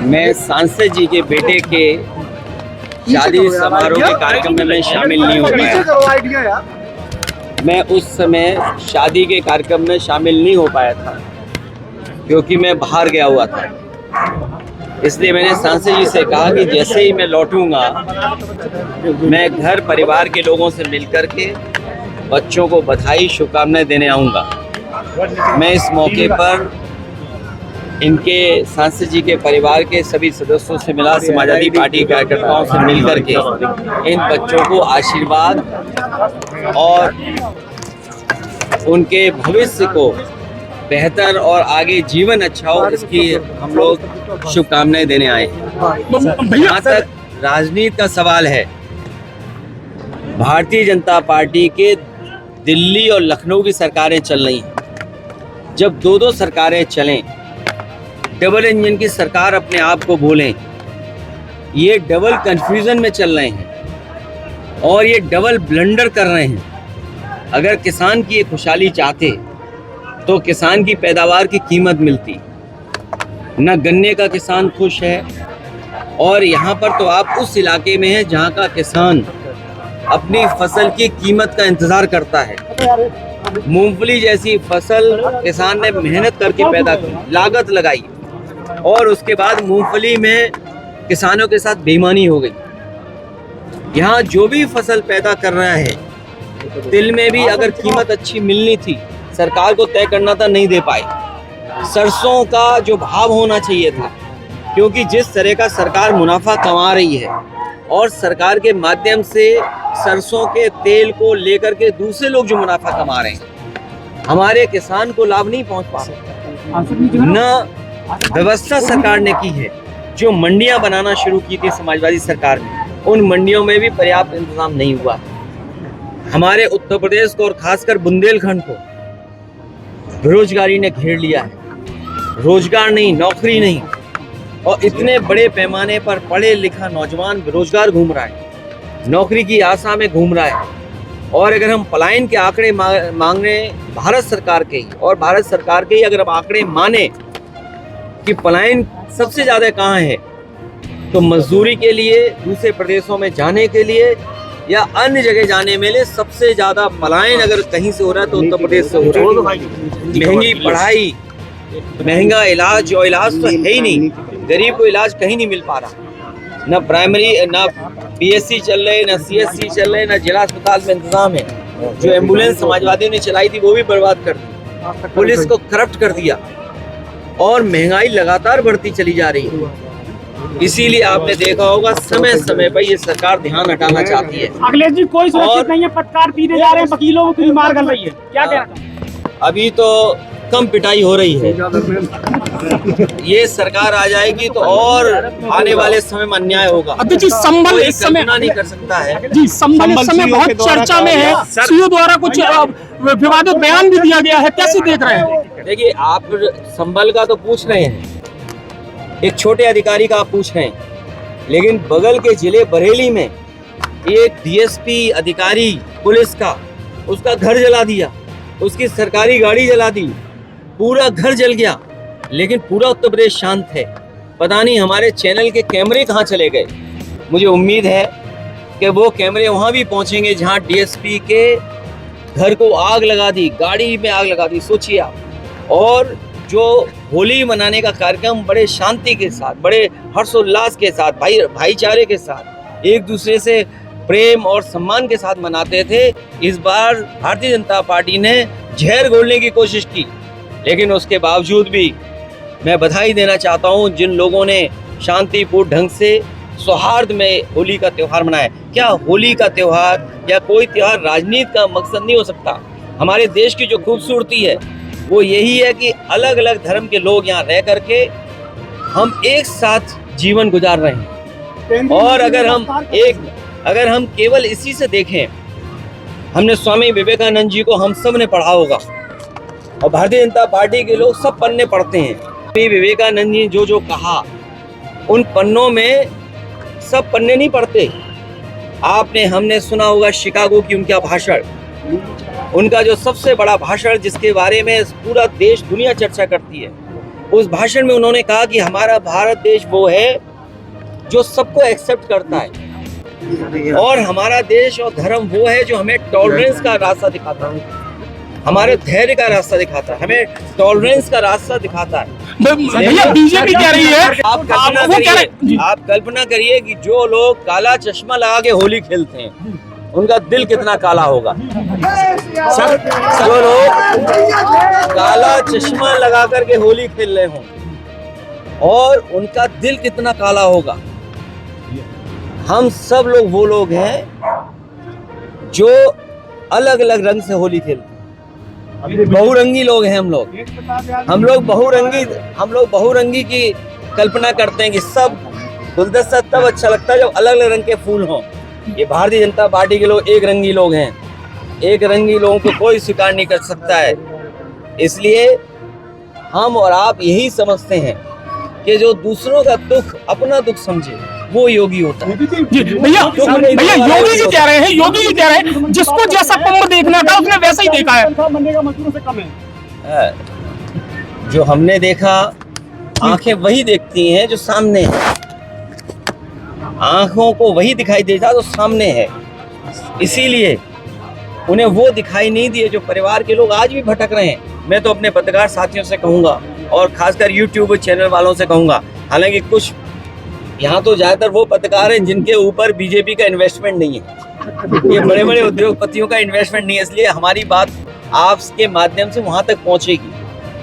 मैं सांसद जी के बेटे के शादी समारोह के कार्यक्रम में मैं शामिल नहीं हो पाया। मैं उस समय शादी के कार्यक्रम में शामिल नहीं हो पाया था क्योंकि मैं बाहर गया हुआ था। इसलिए मैंने सांसद जी से कहा कि जैसे ही मैं लौटूंगा मैं घर परिवार के लोगों से मिलकर के बच्चों को बधाई शुभकामनाएं देने आऊँगा। मैं इस मौके पर इनके सांसद जी के परिवार के सभी सदस्यों से मिला, समाजवादी पार्टी कार्यकर्ताओं से मिलकर के इन बच्चों को आशीर्वाद और उनके भविष्य को बेहतर और आगे जीवन अच्छा हो इसकी हम लोग शुभकामनाएं देने आए हैं। जहाँ तक राजनीति का सवाल है, भारतीय जनता पार्टी के दिल्ली और लखनऊ की सरकारें चल रही हैं। जब दो सरकारें चलें, डबल इंजन की सरकार अपने आप को बोलें, ये डबल कंफ्यूजन में चल रहे हैं और ये डबल ब्लंडर कर रहे हैं। अगर किसान की ये खुशहाली चाहते तो किसान की पैदावार की कीमत मिलती, न गन्ने का किसान खुश है। और यहाँ पर तो आप उस इलाके में हैं जहाँ का किसान अपनी फसल की कीमत का इंतज़ार करता है। मूंगफली जैसी फसल किसान ने मेहनत करके पैदा की, लागत लगाई और उसके बाद मूंगफली में किसानों के साथ बेईमानी हो गई। यहाँ जो भी फसल पैदा कर रहा है, तिल में भी अगर कीमत अच्छी मिलनी थी, सरकार को तय करना था, नहीं दे पाई। सरसों का जो भाव होना चाहिए था, क्योंकि जिस तरह का सरकार मुनाफा कमा रही है और सरकार के माध्यम से सरसों के तेल को लेकर के दूसरे लोग जो मुनाफा कमा रहे हैं, हमारे किसान को लाभ नहीं पहुंच पा रहा। न व्यवस्था सरकार ने की है। जो मंडियां बनाना शुरू की थी समाजवादी सरकार ने, उन मंडियों में भी पर्याप्त इंतजाम नहीं हुआ। हमारे उत्तर प्रदेश को और खासकर बुंदेलखंड को बेरोजगारी ने घेर लिया है। रोजगार नहीं, नौकरी नहीं, और इतने बड़े पैमाने पर पढ़े लिखा नौजवान बेरोजगार घूम रहा है, नौकरी की आशा में घूम रहा है। और अगर हम पलायन के आंकड़े मांगने भारत सरकार के ही, और भारत सरकार के ही अगर हम आंकड़े माने कि पलायन सबसे ज़्यादा कहाँ है, तो मजदूरी के लिए दूसरे प्रदेशों में जाने के लिए या अन्य जगह जाने में लिए सबसे ज़्यादा पलायन अगर कहीं से हो रहा है तो उत्तर प्रदेश से हो रहा है। महंगी पढ़ाई, महंगा इलाज, और इलाज तो है ही नहीं, गरीब को इलाज कहीं नहीं मिल पा रहा। न प्राइमरी, न पीएससी चल रहे, न सीएससी चल रहे, न जिला अस्पताल में इंतजाम है। जो एम्बुलेंस समाजवादी ने चलाई थी वो भी बर्बाद कर दी, पुलिस को करप्ट कर दिया, और महंगाई लगातार बढ़ती चली जा रही है। इसीलिए आपने देखा होगा समय समय पर ये सरकार ध्यान हटाना चाहती है। अखिलेश जी, कोई सुरक्षित नहीं है, पटकार पीने जा रहे हैं, वकीलों को मार कर रही है, क्या कहना? अभी तो कम पिटाई हो रही है। ये सरकार आ जाएगी तो और आने वाले समय में अन्याय होगा। जी, संभल इस समय नहीं कर सकता है जी, संभल इस समय बहुत चर्चा में है। सीओ द्वारा कुछ विवादित बयान भी दिया गया है, कैसे देख रहे हैं? देखिए, आप संभल का तो पूछ रहे हैं, एक छोटे अधिकारी का आप पूछ रहे हैं, लेकिन बगल के जिले बरेली में एक डीएसपी अधिकारी पुलिस का, उसका घर जला दिया, उसकी सरकारी गाड़ी जला दी, पूरा घर जल गया। लेकिन पूरा उत्तर प्रदेश शांत है। पता नहीं हमारे चैनल के कैमरे कहाँ चले गए। मुझे उम्मीद है कि वो कैमरे वहाँ भी पहुँचेंगे जहाँ डीएसपी के घर को आग लगा दी, गाड़ी में आग लगा दी, सोचिए आप। और जो होली मनाने का कार्यक्रम बड़े शांति के साथ, बड़े हर्षोल्लास के साथ, भाईचारे के साथ, एक दूसरे से प्रेम और सम्मान के साथ मनाते थे, इस बार भारतीय जनता पार्टी ने जहर घोलने की कोशिश की। लेकिन उसके बावजूद भी मैं बधाई देना चाहता हूं जिन लोगों ने शांतिपूर्ण ढंग से सौहार्द में होली का त्यौहार मनाया। क्या होली का त्यौहार या कोई त्यौहार राजनीति का मकसद नहीं हो सकता। हमारे देश की जो खूबसूरती है वो यही है कि अलग अलग धर्म के लोग यहाँ रह करके हम एक साथ जीवन गुजार रहे हैं। और अगर हम केवल इसी से देखें, हमने स्वामी विवेकानंद जी को हम सब ने पढ़ा होगा, और भारतीय जनता पार्टी के लोग सब पन्ने पढ़ते हैं। स्वामी विवेकानंद जी जो कहा, उन पन्नों में सब पन्ने नहीं पढ़ते। हमने सुना होगा शिकागो की उनका भाषण, उनका जो सबसे बड़ा भाषण जिसके बारे में पूरा देश दुनिया चर्चा करती है, उस भाषण में उन्होंने कहा कि हमारा भारत देश वो है जो सबको एक्सेप्ट करता है, और हमारा देश और धर्म वो है जो हमें टॉलरेंस का रास्ता दिखाता है, हमारे धैर्य का रास्ता दिखाता है, हमें टॉलरेंस का रास्ता दिखाता है। भैया बीजेपी कह रही है, आप कल्पना करिए कि जो लोग काला चश्मा लगा के होली खेलते हैं उनका दिल कितना काला होगा। जो लोग काला चश्मा लगा करके होली खेल रहे हों और उनका दिल कितना काला होगा। हम सब लोग वो लोग हैं जो अलग अलग रंग से होली खेलते हैं, बहुरंगी लोग हैं हम लोग बहुरंगी की कल्पना करते हैं कि सब गुलदस्ता तब अच्छा लगता है जब अलग अलग रंग के फूल हों। ये भारतीय जनता पार्टी के लोग एक रंगी लोग हैं, एक रंगी लोगों को कोई स्वीकार नहीं कर सकता है। इसलिए हम और आप यही समझते हैं कि जो दूसरों का दुख अपना दुख समझे वो योगी होता है। भैया योगी जी कह रहे हैं, जिसको जैसा कुंभ देखना था उसने वैसा ही देखा है। मरने का मजदूरों से कम है। जो हमने देखा, आंखें वही देखती हैं जो सामने है, आंखों को वही दिखाई देता जो सामने है। इसीलिए उन्हें वो दिखाई नहीं दिए जो परिवार के लोग आज भी भटक रहे हैं। मैं तो अपने पत्रकार साथियों से कहूँगा और खासकर यूट्यूब चैनल वालों से कहूँगा, हालांकि कुछ यहाँ तो ज़्यादातर वो पत्रकार हैं जिनके ऊपर बीजेपी का इन्वेस्टमेंट नहीं है, ये बड़े बड़े उद्योगपतियों का इन्वेस्टमेंट नहीं है, इसलिए हमारी बात आपके माध्यम से वहाँ तक पहुँचेगी।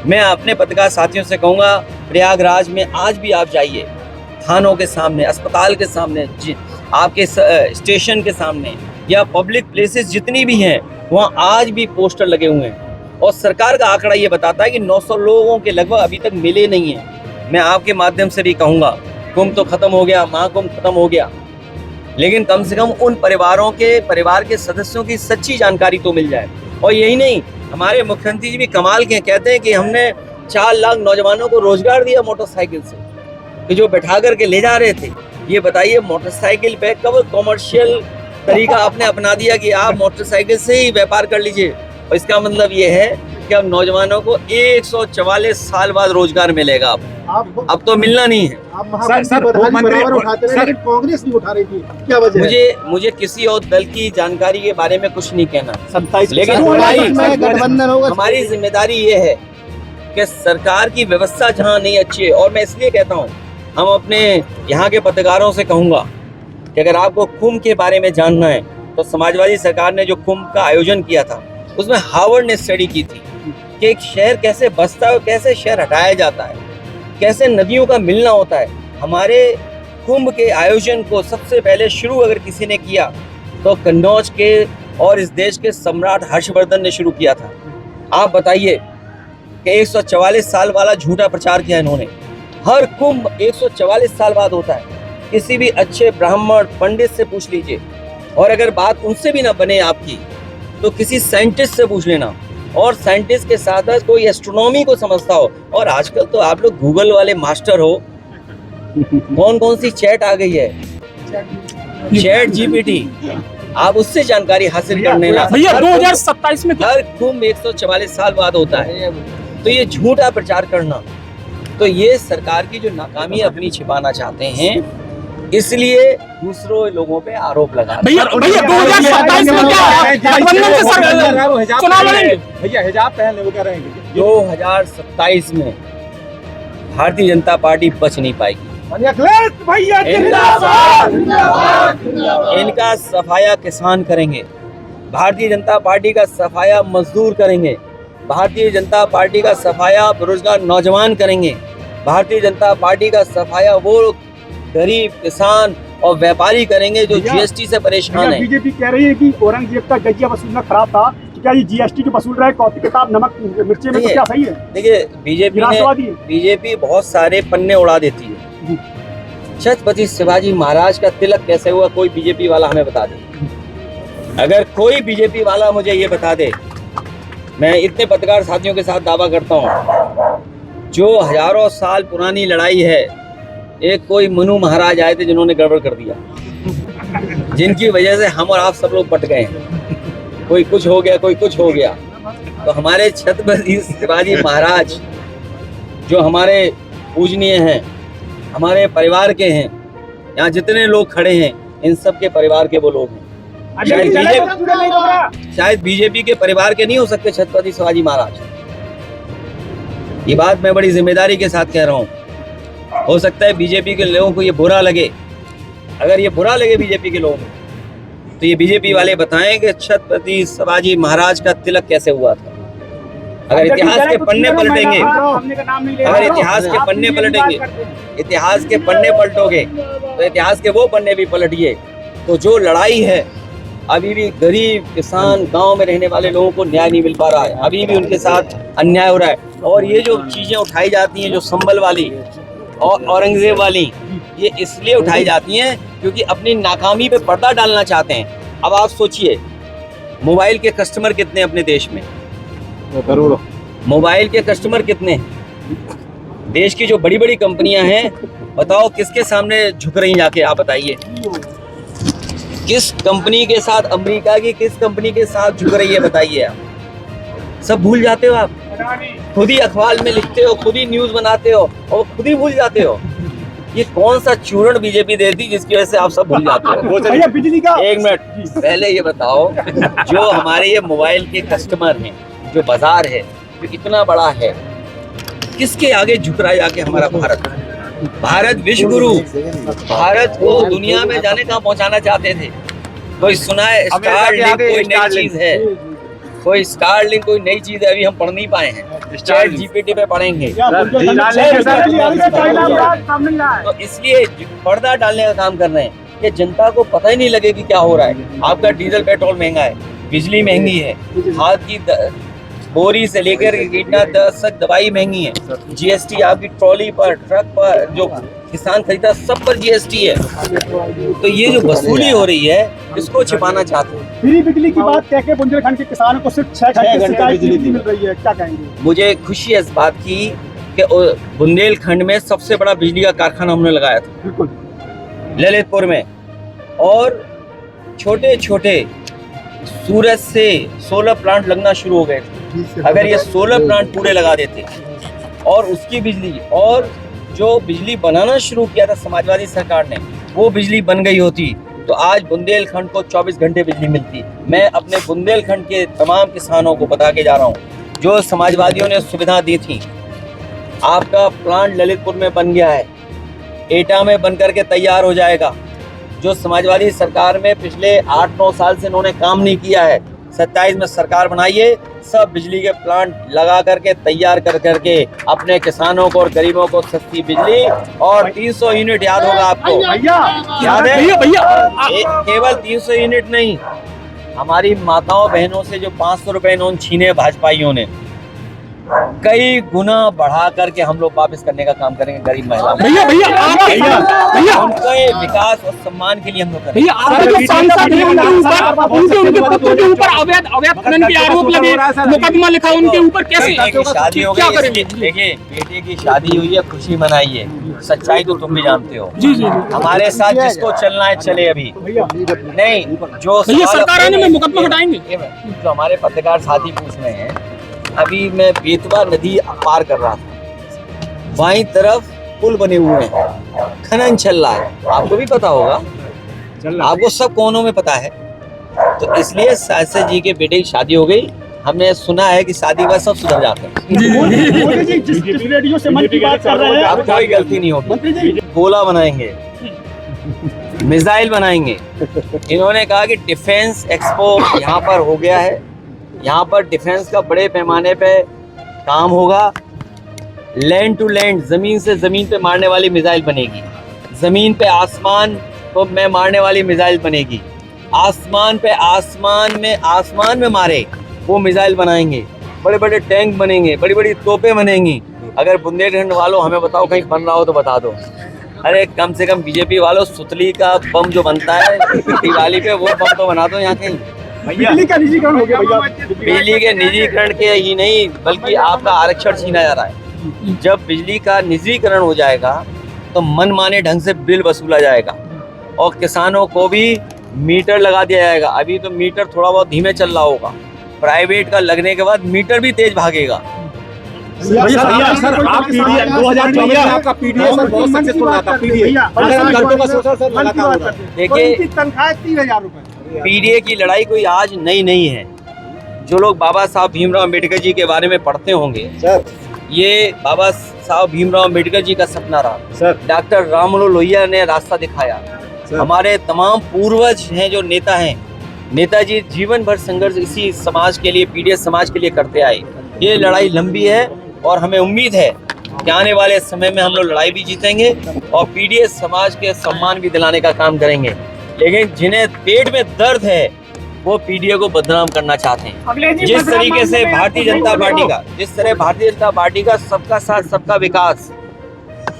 मैं अपने पत्रकार साथियों से कहूँगा, प्रयागराज में आज भी आप जाइए, थानों के सामने, अस्पताल के सामने, आपके स्टेशन के सामने या पब्लिक प्लेसेस जितनी भी हैं वहाँ आज भी पोस्टर लगे हुए हैं, और सरकार का आंकड़ा ये बताता है कि 900 लोगों के लगभग अभी तक मिले नहीं हैं। मैं आपके माध्यम से भी कहूँगा, कुंभ तो खत्म हो गया, महाकुंभ खत्म हो गया, लेकिन कम से कम उन परिवार के सदस्यों की सच्ची जानकारी तो मिल जाए। और यही नहीं, हमारे मुख्यमंत्री जी भी कमाल के कहते हैं कि हमने 4 लाख नौजवानों को रोजगार दिया मोटरसाइकिल से, कि जो बैठा करके ले जा रहे थे। ये बताइए, मोटरसाइकिल पे कब कॉमर्शियल तरीका आपने अपना दिया कि आप मोटरसाइकिल से ही व्यापार कर लीजिए, और इसका मतलब ये है कि अब नौजवानों को 144 साल बाद रोजगार मिलेगा। अब तो मिलना नहीं है। सर, कांग्रेस नहीं उठा रही थी, क्या वजह? मुझे किसी और दल की जानकारी के बारे में कुछ नहीं कहना, 27 लेकिन हमारी जिम्मेदारी ये है कि सरकार की व्यवस्था जहाँ नहीं अच्छी है, और मैं इसलिए कहता हूँ, हम अपने यहाँ के पत्रकारों से कहूँगा कि अगर आपको कुंभ के बारे में जानना है तो समाजवादी सरकार ने जो कुंभ का आयोजन किया था उसमें हार्वर्ड ने स्टडी की थी कि एक शहर कैसे बसता है और कैसे शहर हटाया जाता है, कैसे नदियों का मिलना होता है। हमारे कुंभ के आयोजन को सबसे पहले शुरू अगर किसी ने किया तो कन्नौज के और इस देश के सम्राट हर्षवर्धन ने शुरू किया था। आप बताइए कि 144 साल वाला झूठा प्रचार किया इन्होंने। हर कुंभ 144 साल बाद होता है। किसी भी अच्छे ब्राह्मण पंडित से पूछ लीजिए, और अगर बात उनसे भी ना बने आपकी तो किसी साइंटिस्ट से पूछ लेना, और साइंटिस्ट के साथ साथ कोई एस्ट्रोनॉमी को समझता हो। और आजकल तो आप लोग गूगल वाले मास्टर हो, कौन सी चैट आ गई है, चैट जीपीटी, आप उससे जानकारी हासिल कर लेना। भैया 2027 में हर कुंभ 144 साल बाद होता है, तो ये झूठा प्रचार करना, तो ये सरकार की जो नाकामी अपनी छिपाना चाहते हैं, इसलिए दूसरों लोगों पे आरोप लगा। भैया 2027 में क्या गठबंधन से चुनाव लड़ेंगे? भैया हिजाब पहन ले, वो कह रहे हैं 2027 में भारतीय जनता पार्टी बच नहीं पाएगी। भैया इनका सफाया किसान करेंगे, भारतीय जनता पार्टी का सफाया मजदूर करेंगे, भारतीय जनता पार्टी का सफाया बेरोजगार नौजवान करेंगे, भारतीय जनता पार्टी का सफाया वो गरीब किसान और व्यापारी करेंगे जो जीएसटी से परेशान है। बीजेपी कह रही है कि औरंगजेब का जजिया वसूलना खराब था, तो क्या ये जीएसटी जो वसूल रहा है कॉपी किताब नमक मिर्ची में, तो क्या सही है? देखिए, बीजेपी बहुत सारे पन्ने उड़ा देती है। छत्रपति शिवाजी महाराज का तिलक कैसे हुआ, कोई बीजेपी वाला हमें बता दे। अगर कोई बीजेपी वाला मुझे ये बता दे, मैं इतने पत्रकार साथियों के साथ दावा करता हूँ, जो हजारों साल पुरानी लड़ाई है, एक कोई मनु महाराज आए थे जिन्होंने गड़बड़ कर दिया, जिनकी वजह से हम और आप सब लोग बट गए हैं। कोई कुछ हो गया, कोई कुछ हो गया। तो हमारे छत्रपति शिवाजी महाराज जो हमारे पूजनीय हैं, हमारे परिवार के हैं, यहाँ जितने लोग खड़े हैं इन सब के परिवार के वो लोग हैं। शायद बीजेपी के परिवार के नहीं हो सकते छत्रपति शिवाजी महाराज। ये बात मैं बड़ी जिम्मेदारी के साथ कह रहा हूँ। हो सकता है बीजेपी के लोगों को ये बुरा लगे। अगर ये बुरा लगे बीजेपी के लोगों को तो ये बीजेपी वाले बताएं कि छत्रपति शिवाजी महाराज का तिलक कैसे हुआ था। अगर इतिहास के पन्ने पलटेंगे, अगर इतिहास के पन्ने पलटेंगे, इतिहास के पन्ने पलटोगे तो इतिहास के वो पन्ने भी पलटिए तो जो लड़ाई है अभी भी गरीब किसान गांव में रहने वाले लोगों को न्याय नहीं मिल पा रहा है, अभी भी उनके साथ अन्याय हो रहा है। और ये जो चीजें उठाई जाती हैं, जो संभल वाली और औरंगजेब वाली, ये इसलिए उठाई जाती हैं क्योंकि अपनी नाकामी पे पर्दा डालना चाहते हैं। अब आप सोचिए, मोबाइल के कस्टमर कितने अपने देश में? करोड़ों। मोबाइल के कस्टमर कितने? देश की जो बड़ी बड़ी कंपनियां हैं, बताओ किसके सामने झुक रही जाके, आप बताइए। किस कंपनी के साथ, अमेरिका की किस कंपनी के साथ झुक रही है बताइए। आप सब भूल जाते हो। आप खुद ही अखबार में लिखते हो, खुद ही न्यूज बनाते हो और खुद ही भूल जाते हो। ये कौन सा चूर्ण बीजेपी देती जिसकी वजह से आप सब भूल जाते हो? भैया बिजली का एक मिनट पहले ये बताओ, जो हमारे ये मोबाइल के कस्टमर हैं, जो बाजार है जो इतना बड़ा है, किसके आगे झुक रहा है जाके हमारा भारत? भारत विश्व गुरु, भारत को दुनिया में जाने कहाँ पहुंचाना चाहते थे। कोई सुना है स्टारलिंक कोई नई चीज है? कोई स्टारलिंक कोई नई चीज है, अभी हम पढ़ नहीं पाए हैं। चैट जीपीटी पे पढ़ेंगे। तो इसलिए पर्दा डालने का काम कर रहे हैं कि जनता को पता ही नहीं लगे कि क्या हो रहा है। आपका डीजल पेट्रोल महंगा है, बिजली महंगी है, खाद की बोरी से लेकर कीटनाशक दवाई महंगी है, जीएसटी आपकी ट्रॉली पर, ट्रक पर, जो किसान खरीदता सब पर जीएसटी है। तो ये जो वसूली हो रही है इसको छिपाना चाहते हैं। फ्री बिजली की बात कह के बुंदेलखंड के किसानों को सिर्फ 6 घंटे बिजली मिल रही है, क्या कहेंगे? मुझे खुशी है इस बात की कि बुंदेलखंड में सबसे बड़ा बिजली का कारखाना हमने लगाया था, बिल्कुल ललितपुर में। और छोटे छोटे सूरज से सोलर प्लांट लगना शुरू हो गए थे। अगर ये सोलर प्लांट पूरे लगा देते और उसकी बिजली, और जो बिजली बनाना शुरू किया था समाजवादी सरकार ने, वो बिजली बन गई होती तो आज बुंदेलखंड को 24 घंटे बिजली मिलती। मैं अपने बुंदेलखंड के तमाम किसानों को बता के जा रहा हूँ, जो समाजवादियों ने सुविधा दी थी, आपका प्लांट ललितपुर में बन गया है, एटा में बन करके तैयार हो जाएगा। जो समाजवादी सरकार में पिछले 8-9 साल से इन्होंने काम नहीं किया है, 27 में सरकार बनाइए, सब बिजली के प्लांट लगा करके तैयार कर करके अपने किसानों को और गरीबों को सस्ती बिजली और 300 यूनिट, याद होगा आपको, याद है भैया? केवल 300 यूनिट नहीं, हमारी माताओं बहनों से जो 500 रुपए इन्होंने छीने भाजपाइयों ने, कई गुना बढ़ा करके हम लोग वापस करने का काम करेंगे गरीब महिला। भैया उनके विकास और सम्मान के लिए हम लोग करेंगे। भैया आपके जो सांसद हैं उनके पुत्र के ऊपर अवैध खनन के आरोप लगे, मुकदमा लिखा उनके ऊपर, कैसे शादी हो क्या गई? करेंगे? देखिए, बेटे की शादी हुई है, खुशी मनाइए, सच्चाई तो तुम भी जानते हो। जी जी हमारे साथ जिसको चलना है चले। अभी नहीं, जो भैया सरकार आने में मुकदमा हटाएंगे। जो हमारे पत्रकार साथी पूछ रहे हैं, अभी मैं बेतवा नदी पार कर रहा था, बाईं तरफ पुल बने हुए हैं, खनन चल रहा है, आपको भी पता होगा, आपको सब कोनों में पता है। तो इसलिए सांसद जी के बेटे की शादी हो गई, हमने सुना है कि शादी के बाद सब सुधर जाते हैं। मोदी जी जिस रेडियो से मन की बात कर रहे हैं, अब कोई गलती नहीं होगी। मंत्री जी गोला बनाएंगे, मिसाइल बनाएंगे। इन्होंने कहा कि डिफेंस एक्सपो यहाँ पर हो गया है, यहाँ पर डिफेंस का बड़े पैमाने पे काम होगा। लैंड टू लैंड, जमीन से जमीन पे मारने वाली मिसाइल बनेगी, जमीन पे आसमान को में मारने वाली मिसाइल बनेगी, आसमान पे आसमान में मारे वो मिसाइल बनाएंगे, बड़े बड़े टैंक बनेंगे, बड़ी बड़ी तोपें बनेंगी। अगर बुंदेलखंड वालों हमें बताओ कहीं बन रहा हो तो बता दो। अरे कम से कम बीजेपी वालों, सुतली का बम जो बनता है दिवाली पे, वो बम तो बना दो यहाँ कहीं। बिजली का निजीकरण हो गया भैया। बिजली के निजीकरण के ही नहीं, बल्कि आपका आरक्षण छीना जा रहा है। जब बिजली का निजीकरण हो जाएगा तो मनमाने ढंग से बिल वसूला जाएगा और किसानों को भी मीटर लगा दिया जाएगा। अभी तो मीटर थोड़ा बहुत धीमे चल रहा होगा, प्राइवेट का लगने के बाद मीटर भी तेज भागेगा। सर आप पीडीए 2014 में आपका पीडीए सर बहुत सक्सेसफुल रहा था पीडीए देखिए तनख्वाह 3000 रुपए। पीडीए की लड़ाई कोई आज नई नहीं है। जो लोग बाबा साहब भीमराव अम्बेडकर जी के बारे में पढ़ते होंगे, ये बाबा साहब भीमराव अम्बेडकर जी का सपना रहा। सर डॉक्टर राममनोहर लोहिया ने रास्ता दिखाया। हमारे तमाम पूर्वज हैं जो नेता हैं, नेताजी जीवन भर संघर्ष इसी समाज के लिए, पीडीएस समाज के लिए करते आए। ये लड़ाई लंबी है और हमें उम्मीद है कि आने वाले समय में हम लोग लड़ाई भी जीतेंगे और पीडीएस समाज के सम्मान भी दिलाने का काम करेंगे। लेकिन जिन्हें पेट में दर्द है वो पीडीए को बदनाम करना चाहते हैं। जिस तरीके से भारतीय जनता पार्टी का सबका साथ सबका विकास,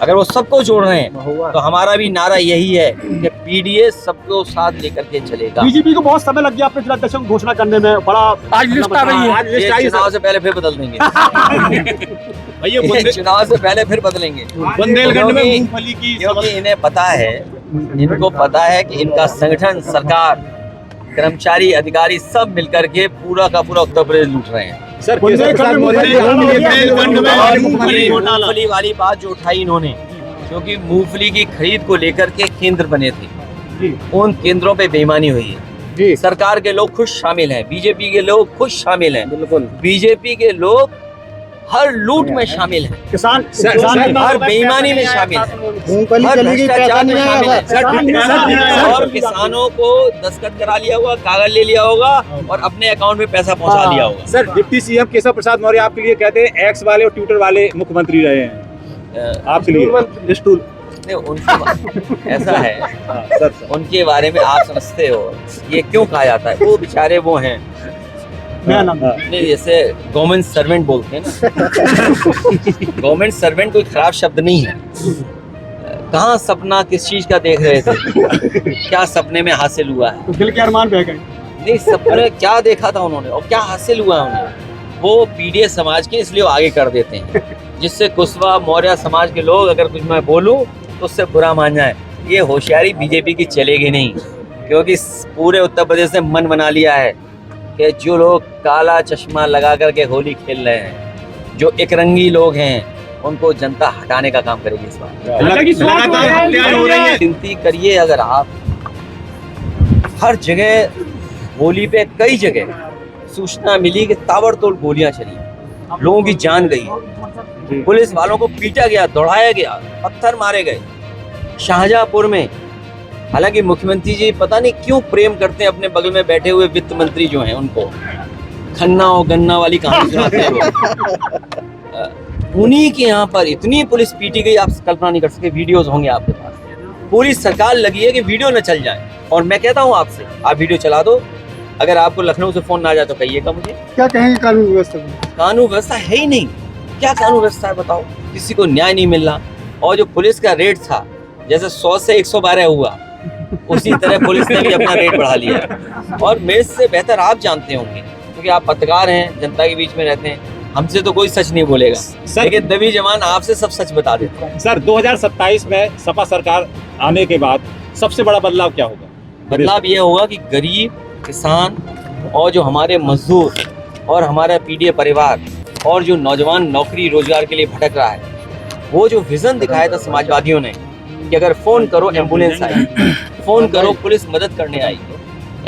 अगर वो सबको जोड़ रहे हैं तो हमारा भी नारा यही है कि पीडीए सबको साथ लेकर के चलेगा। बीजेपी को बहुत समय लग गया अपने जिलाध्यक्ष को घोषणा करने में, बड़ा आज लिस्ट आ रही है। ये चुनाव से पहले फिर बदल देंगे। ये चुनाव से पहले फिर बदलेंगे। बुंदेलखंड में मूंगफली की, क्योंकि इन्हें पता है, इनको पता है कि इनका संगठन, सरकार, कर्मचारी, अधिकारी सब मिलकर के पूरा का पूरा उत्तर प्रदेश लूट रहे हैं। सर मूंगफली वाली बात जो उठाई इन्होंने, क्योंकि मूंगफली की खरीद को लेकर के केंद्र बने थे, उन केंद्रों पे बेईमानी हुई है। सरकार के लोग खुद शामिल हैं, बीजेपी के लोग खुद शामिल हैं, बिल्कुल बीजेपी के लोग हर लूट में शामिल हैं, किसान हर बेईमानी में शामिल हैं, हर भ्रष्टाचार में शामिल हैं और किसानों को दस्तखत करा लिया होगा, कागज ले लिया होगा और अपने अकाउंट में पैसा पहुंचा लिया होगा। Sir deputy CM Keshav Prasad Maurya आपके लिए कहते हैं एक्स वाले और ट्विटर वाले मुख्यमंत्री रहे हैं, आपके लिए उनके ऐसा है, उनके बारे में आप समझते हो ये क्यों कहा जाता है? वो बेचारे वो हैं, नहीं जैसे गवर्नमेंट सर्वेंट बोलते हैं ना, गवर्नमेंट सर्वेंट कोई खराब शब्द नहीं है। कहाँ सपना किस चीज का देख रहे थे, क्या सपने में हासिल हुआ है? दिल के अरमान बह गए। नहीं, सपने क्या देखा था उन्होंने और क्या हासिल हुआ उन्हें? वो पीडीएस समाज के इसलिए आगे कर देते हैं, जिससे कुशवाहा मौर्य समाज के लोग अगर कुछ मैं बोलूं तो उससे बुरा मान जाए। ये होशियारी बीजेपी की चलेगी नहीं, क्योंकि पूरे उत्तर प्रदेश ने मन बना लिया है कि जो लोग काला चश्मा लगा करके होली खेल रहे हैं, जो एकरंगी लोग हैं, उनको जनता हटाने का काम करेगी इस बार। गिनती करिए, अगर आप हर जगह होली पे कई जगह सूचना मिली कि ताबड़तोड़ गोलियां चली, लोगों की जान गई, पुलिस वालों को पीटा गया, दौड़ाया गया, पत्थर मारे गए। शाहजहांपुर में, हालांकि मुख्यमंत्री जी पता नहीं क्यों प्रेम करते हैं अपने बगल में बैठे हुए वित्त मंत्री जो हैं उनको, खन्ना और गन्ना वाली कहानी सुनाते हैं वो। उन्हीं के यहाँ पर इतनी पुलिस पीटी गई, आप कल्पना नहीं कर सकते। वीडियोस होंगे आपके पास, पूरी सरकार लगी है कि वीडियो न चल जाए। और मैं कहता हूँ आपसे, आप वीडियो चला दो, अगर आपको लखनऊ से फोन ना आ जाए तो कहिएगा मुझे। क्या कहेंगे कानून व्यवस्था में? कानून व्यवस्था है ही नहीं, क्या कानून व्यवस्था है बताओ? किसी को न्याय नहीं मिल रहा। और जो पुलिस का रेट था, जैसे 100 से 112 हुआ, उसी तरह पुलिस ने भी अपना रेट बढ़ा लिया। और मेरे से बेहतर आप जानते होंगे, क्योंकि आप पत्रकार हैं, जनता के बीच में रहते हैं, हमसे तो कोई सच नहीं बोलेगा, लेकिन दबी जवान आपसे सब सच बता देते हैं। सर 2027 में सपा सरकार आने के बाद सबसे बड़ा बदलाव क्या होगा? बदलाव ये होगा कि गरीब, किसान और जो हमारे मजदूर और हमारा पीडीए परिवार और जो नौजवान नौकरी रोजगार के लिए भटक रहा है, वो जो विजन दिखाया था समाजवादियों ने कि अगर फोन करो एम्बुलेंस आई, फोन करो पुलिस मदद करने आई,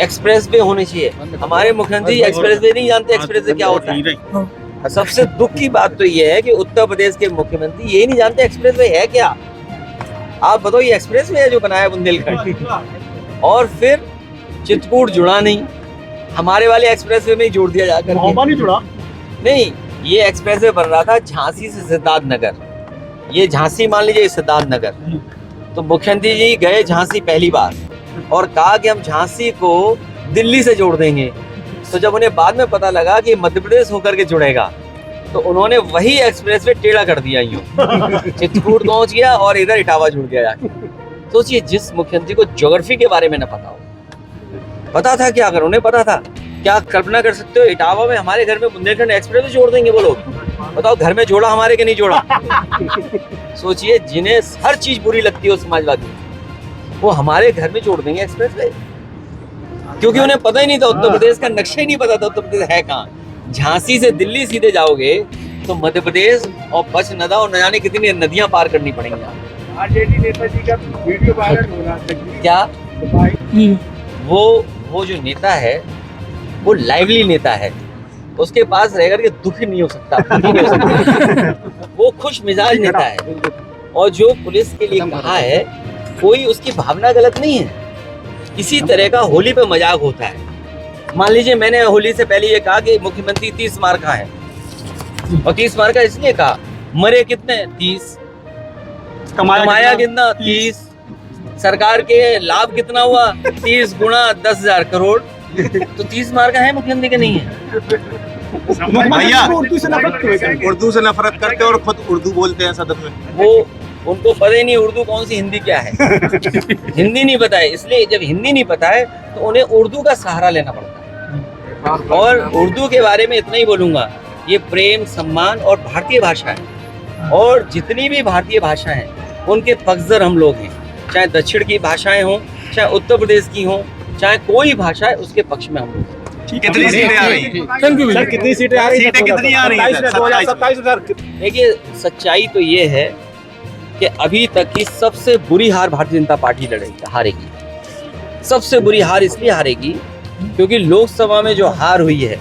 एक्सप्रेस वे होने चाहिए। हमारे मुख्यमंत्री एक्सप्रेस वे नहीं जानते एक्सप्रेस वे क्या होता है। सबसे दुख की बात तो ये है कि उत्तर प्रदेश के मुख्यमंत्री ये नहीं जानते एक्सप्रेस वे है क्या। आप बताओ, ये एक्सप्रेस वे है जो बनाया बुंदेलखंड, और फिर चित्रकूट जुड़ा नहीं, हमारे वाले एक्सप्रेस वे में ही जोड़ दिया जाकर। नहीं जुड़ा, नहीं, ये एक्सप्रेस वे बन रहा था झांसी से सिद्धार्थ नगर, ये झांसी मान लीजिए सिद्धार्थ नगर। तो मुख्यमंत्री जी गए झांसी पहली बार और कहा कि हम झांसी को दिल्ली से जोड़ देंगे। तो जब उन्हें बाद में पता लगा कि मध्य प्रदेश होकर के जुड़ेगा, तो उन्होंने वही एक्सप्रेस वे टेढ़ा कर दिया, यूं चित्रकूट पहुंच गया और इधर इटावा जुड़ गया जाके। सोचिए, जिस मुख्यमंत्री को ज्योग्राफी के बारे में न पता हो, पता था क्या? अगर उन्हें पता था, क्या कल्पना कर सकते हो इटावा में हमारे घर में बुंदेलखंड एक्सप्रेस जोड़ देंगे वो लोग? बताओ, घर में जोड़ा हमारे के नहीं जोड़ा? सोचिए, जिन्हें हर चीज बुरी लगती है समाजवादी, वो हमारे घर में जोड़ देंगे एक्सप्रेस वे, क्योंकि उन्हें पता ही नहीं था, उत्तर प्रदेश का नक्शा ही नहीं पता था उत्तर प्रदेश है कहाँ। झांसी से दिल्ली सीधे जाओगे तो मध्य प्रदेश और पश्चिम नदा और न जाने कितनी नदियां पार करनी पड़ेंगी। आरजेडी नेताजी का वीडियो वायरल हो रहा है क्या हम्म, वो जो नेता है वो लाइवली नेता है, उसके पास रह करके दुखी नहीं हो सकता, दुखी नहीं हो सकता। वो खुश मिजाज नेता है, और जो पुलिस के लिए कहा है कोई उसकी भावना गलत नहीं है। इसी तरह का होली पे मजाक होता है। मान लीजिए मैंने होली से पहले ये कहा कि मुख्यमंत्री 30 मार्का है, और 30 मार्का इसलिए कहा, मरे कितने 30, कमाया कितना 30, सरकार के लाभ कितना हुआ 30 गुणा 10,000 करोड़, तो 30 मार्का है मुख्यमंत्री के नहीं है। भैया उर्दू से नफरत क्यों है? उर्दू से नफरत करते और खुद उर्दू बोलते हैं सदन में। वो उनको पता ही नहीं उर्दू कौन सी हिंदी क्या है। हिंदी नहीं पता है, इसलिए जब हिंदी नहीं पता है तो उन्हें उर्दू का सहारा लेना पड़ता है। और उर्दू के बारे में इतना ही बोलूंगा, ये प्रेम सम्मान और भारतीय भाषा है, और जितनी भी भारतीय भाषा हैं उनके पक्षधर हम लोग हैं। चाहे दक्षिण की भाषाएं हों, चाहे उत्तर प्रदेश की हों, चाहे कोई भाषा है उसके पक्ष में हम लोग हैं। कितनी सीटें आ रही हैं? थैंक यू सर कितनी सीटें आ रही हैं? सीटें कितनी आ रही हैं? 27,000 देखिए सच्चाई तो ये है कि अभी तक की सबसे बुरी हार भारतीय जनता पार्टी हारेगी। सबसे बुरी हार इसलिए हारेगी क्योंकि लोकसभा में जो हार हुई है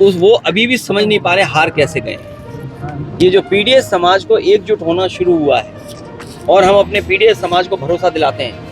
वो अभी भी समझ नहीं पा रहे हार कैसे गए। ये जो पीडीएस समाज को एकजुट होना शुरू हुआ है, और हम अपने पीडीएस समाज को भरोसा दिलाते हैं